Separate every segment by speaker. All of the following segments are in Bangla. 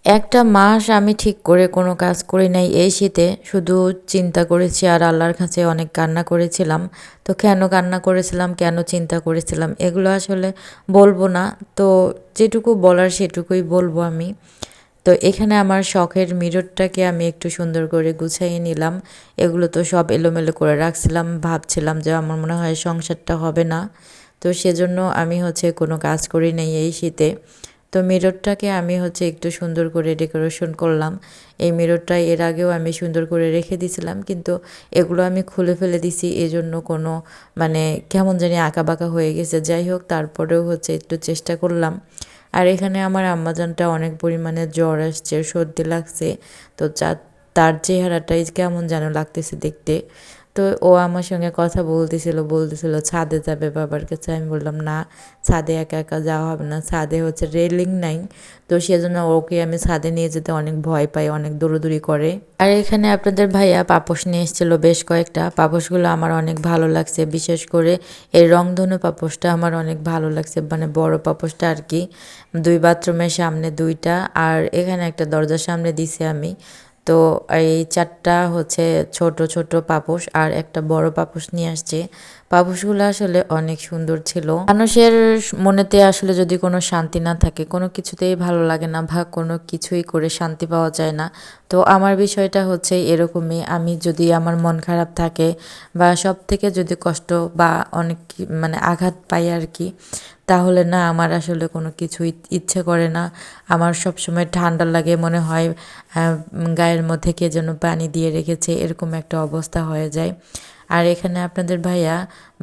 Speaker 1: একটা মাস আমি ঠিক করে কোনো কাজ করি নাই এই শীতে। শুধু চিন্তা করেছি আর আল্লাহর কাছে অনেক কান্না করেছিলাম। তো কেন কান্না করেছিলাম, কেন চিন্তা করেছিলাম এগুলো আসলে বলবো না। তো যেটুকু বলার সেটুকুই বলবো আমি। তো এখানে আমার শখের মিররটাকে আমি একটু সুন্দর করে গুছাইয়ে নিলাম। এগুলো তো সব এলোমেলো করে রাখছিলাম। ভাবছিলাম যে আমার মনে হয় সংসারটা হবে না। তো সেজন্য আমি কোনো কাজ করি নাই এই শীতে। তো মিররটাকে আমি একটু সুন্দর করে ডেকোরেশন করলাম। এই মিররটা এর আগেও আমি সুন্দর করে রেখে দিয়েছিলাম। কিন্তু এগুলো আমি খুলে ফেলে দিছি এজন্য কোনো মানে কেমন জানি আঁকাবাঁকা হয়ে গেছে। যাই হোক তারপরেও একটু চেষ্টা করলাম। আর এখানে আমার আম্মাজানটা অনেক পরিমাণে জ্বর আসছে, সর্দি লাগছে। তো তার চেহারাটাই কেমন যেন লাগতেছে দেখতে। তো ও আমার সঙ্গে কথা বলতেছিল ছাদে যাবে বাবার কাছে। আমি বললাম, "না, ছাদে একা, একা যাওয়া হবে না। ছাদে রেলিং নাই।" তো সেজন্য ওকে আমি ছাদে নিয়ে যেতে অনেক ভয় পাই, অনেক দৌড়াদৌড়ি করে। আর এখানে আপনাদের ভাইয়া পাপোশ নিয়ে এসেছিল বেশ কয়েকটা। পাপোশগুলো আমার অনেক ভালো লাগছে। বিশেষ করে এই রংধনু পাপোশটা আমার অনেক ভালো লাগছে। মানে বড় পাপোশটা আরকি। ২ বাথরুমের সামনে ২ টা আর এখানে একটা দরজার সামনে দিছি আমি। তো এই ৪ টা ছোট, ছোট পাপোশ আর একটা বড় পাপোশ নিয়ে আসছে। পাপোশগুলো আসলে অনেক সুন্দর ছিল। মানুষের মনেতে আসলে যদি কোনো শান্তি না থাকে, কোনো কিছুতেই ভালো লাগে না বা কোনো কিছুই করে শান্তি পাওয়া যায় না। তো আমার বিষয়টা এরকমই। আমি যদি আমার মন খারাপ থাকে বা সবথেকে যদি কষ্ট বা অনেক মানে আঘাত পাই আরকি, তাহলে না আমার আসলে কোনো কিছুই ইচ্ছে করে না। আমার সবসময় ঠান্ডা লাগে, মনে হয় গায়ের মধ্যে কে যেন পানি দিয়ে রেখেছে, এরকম একটা অবস্থা হয়ে যায়। আর এখানে আপনাদের ভাইয়া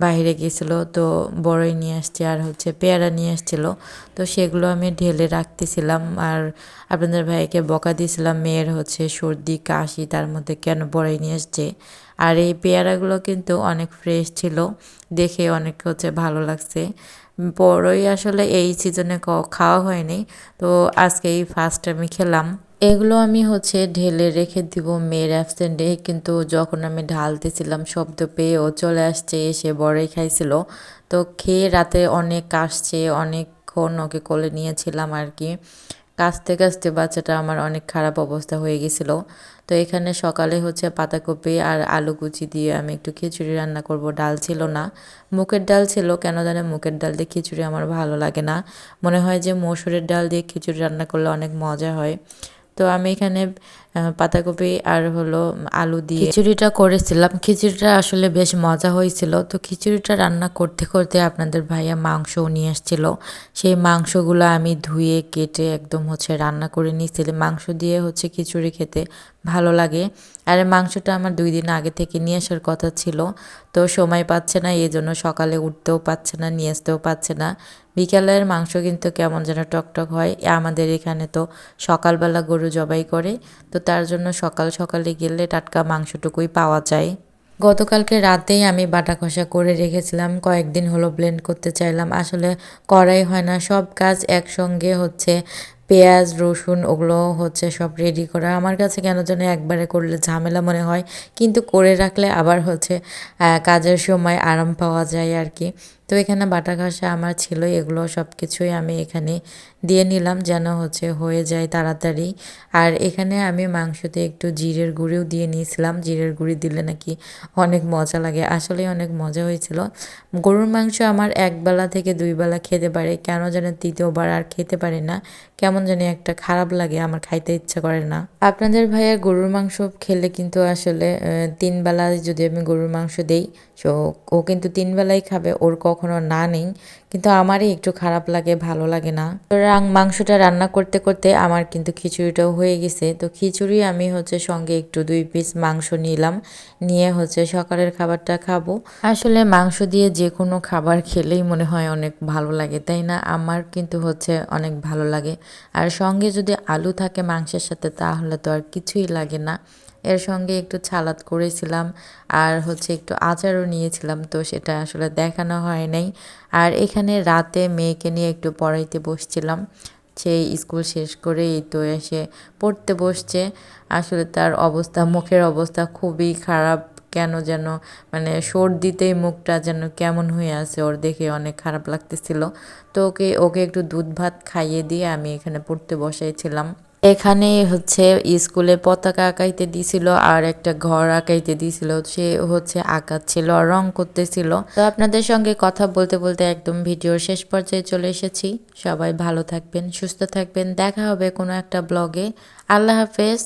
Speaker 1: বাইরে গেছিলো, তো বড়ই নিয়ে আসছে আর পেয়ারা নিয়ে আসছিল। তো সেগুলো আমি ঢেলে রাখতেছিলাম আর আপনাদের ভাইয়াকে বকা দিয়েছিলাম, মেয়ের সর্দি কাশি তার মধ্যে কেন বড়ই নিয়ে আসছে। আর এই পেয়ারাগুলো কিন্তু অনেক ফ্রেশ ছিল, দেখে অনেক ভালো লাগছে। বড়ই আসলে এই সিজনে খাওয়া হয়নি, তো আজকেই ফার্স্ট আমি খেলাম। এগুলো আমি ঢেলে রেখে দিব মেয়ের অ্যাবসেন্টে, কিন্তু যখন আমি ঢালতেছিলাম শব্দ পেয়ে ও চলে আসছে, এসে বড়ই খাইছিল। তো খেয়ে রাতে অনেক কাশছে, অনেকক্ষণ ওকে কোলে নিয়েছিলাম আর কি। কাশতে কাশতে বাচ্চাটা আমার অনেক খারাপ অবস্থা হয়ে গেছিল। তো এখানে সকালে পাতাকপি আর আলু কুচি দিয়ে আমি একটু খিচুড়ি রান্না করব। ডাল ছিল না, মুগের ডাল ছিল। কেন জানি মুগের ডাল দিয়ে খিচুড়ি আমার ভালো লাগে না। মনে হয় যে মসুরের ডাল দিয়ে খিচুড়ি রান্না করলে অনেক মজা হয়। তো আমি এখানে পাতাকপি আর আলু দিয়ে খিচুড়িটা করেছিলাম। খিচুড়িটা আসলে বেশ মজা হয়েছিল। তো খিচুড়িটা রান্না করতে করতে আপনাদের ভাইয়া মাংসও নিয়ে আসছিল। সেই মাংসগুলো আমি ধুয়ে কেটে একদম রান্না করে নিয়েছিলাম। মাংস দিয়ে খিচুড়ি খেতে ভালো লাগে। আর মাংসটা আমার ২ দিন আগে থেকে নিয়ে আসার কথা ছিল। তো সময় পাচ্ছে না, এই জন্য সকালে উঠতেও পারছে না, নিয়ে আসতেও পারছে না। বিকালের মাংস কিন্তু কেমন যেন টকটক হয়। আমাদের এখানে তো সকালবেলা গরু জবাই করে, তো তার জন্য সকাল সকালে গেলে টাটকা মাংসটুকুই পাওয়া যায়। গতকালকে রাতেই আমি বাটা কষা করে রেখেছিলাম, কয়েকদিন হলো ব্লেন্ড করতে চাইলাম, আসলে করাই হয় না। সব কাজ একসঙ্গে পেঁয়াজ রসুন ওগুলো সব রেডি করা আমার কাছে কেন যেন একবারে করলে ঝামেলা মনে হয়, কিন্তু করে রাখলে আবার কাজের সময় আরাম পাওয়া যায় আর কি। তো এখানে বাটা কষা আমার ছিল, এগুলো সব কিছুই আমি এখানে দিয়ে নিলাম যেন হয়ে যায় তাড়াতাড়ি। আর এখানে আমি মাংসতে একটু জিরের গুঁড়িও দিয়ে নিয়েছিলাম। জিরের গুঁড়ি দিলে নাকি অনেক মজা লাগে, আসলেই অনেক মজা হয়েছিল। গরুর মাংস আমার একবেলা থেকে ২ বেলা খেতে পারে, কেন যেন ৩য় বার আর খেতে পারি না। কেমন জানি একটা খারাপ লাগে, আমার খাইতে ইচ্ছা করে না। আপনাদের ভাইয়া গরুর মাংস খেলে কিন্তু আসলে ৩ বেলায় যদি আমি গরুর মাংস দেই, সো ও কিন্তু ৩ বেলাই খাবে, ওর কখনো না নেই। কিন্তু আমারই একটু খারাপ লাগে, ভালো লাগে না। তো মাংসটা রান্না করতে করতে আমার কিন্তু খিচুড়িটাও হয়ে গেছে। তো খিচুড়ি আমি সঙ্গে একটু ২ পিস মাংস নিলাম, নিয়ে সকালের খাবারটা খাবো। আসলে মাংস দিয়ে যে কোনো খাবার খেলেই মনে হয় অনেক ভালো লাগে, তাই না? আমার কিন্তু অনেক ভালো লাগে। আর সঙ্গে যদি আলু থাকে মাংসের সাথে, তাহলে তো আর কিছুই লাগে না। এর সঙ্গে একটু সালাদ করেছিলাম আর একটু আচারও নিয়েছিলাম, তো সেটা আসলে দেখানো হয় নাই। আর এখানে রাতে মেয়েকে নিয়ে একটু পড়াইতে বসছিলাম। সেই স্কুল শেষ করে এই তো এসে পড়তে বসছে। আসলে তার অবস্থা, মুখের অবস্থা খুবই খারাপ। কেন যেন মানে সর্দিতেই মুখটা যেন কেমন হয়ে আছে, ওর দেখে অনেক খারাপ লাগতেছিল। তো ওকে একটু দুধ ভাত খাইয়ে দিয়ে আমি এখানে পড়তে বসাইছিলাম। এখানে হচ্ছে স্কুলে পতাকা আঁকাইতে দিছিল আর একটা ঘর আঁকাইতে দিছিল, সে হচ্ছে আঁকাচ্ছিল আর রং করতেছিল। তো আপনাদের সঙ্গে কথা বলতে বলতে একদম ভিডিওর শেষ পর্যায়ে চলে এসেছি। সবাই ভালো থাকবেন, সুস্থ থাকবেন, দেখা হবে কোনো একটা ব্লগে। আল্লাহ হাফেজ।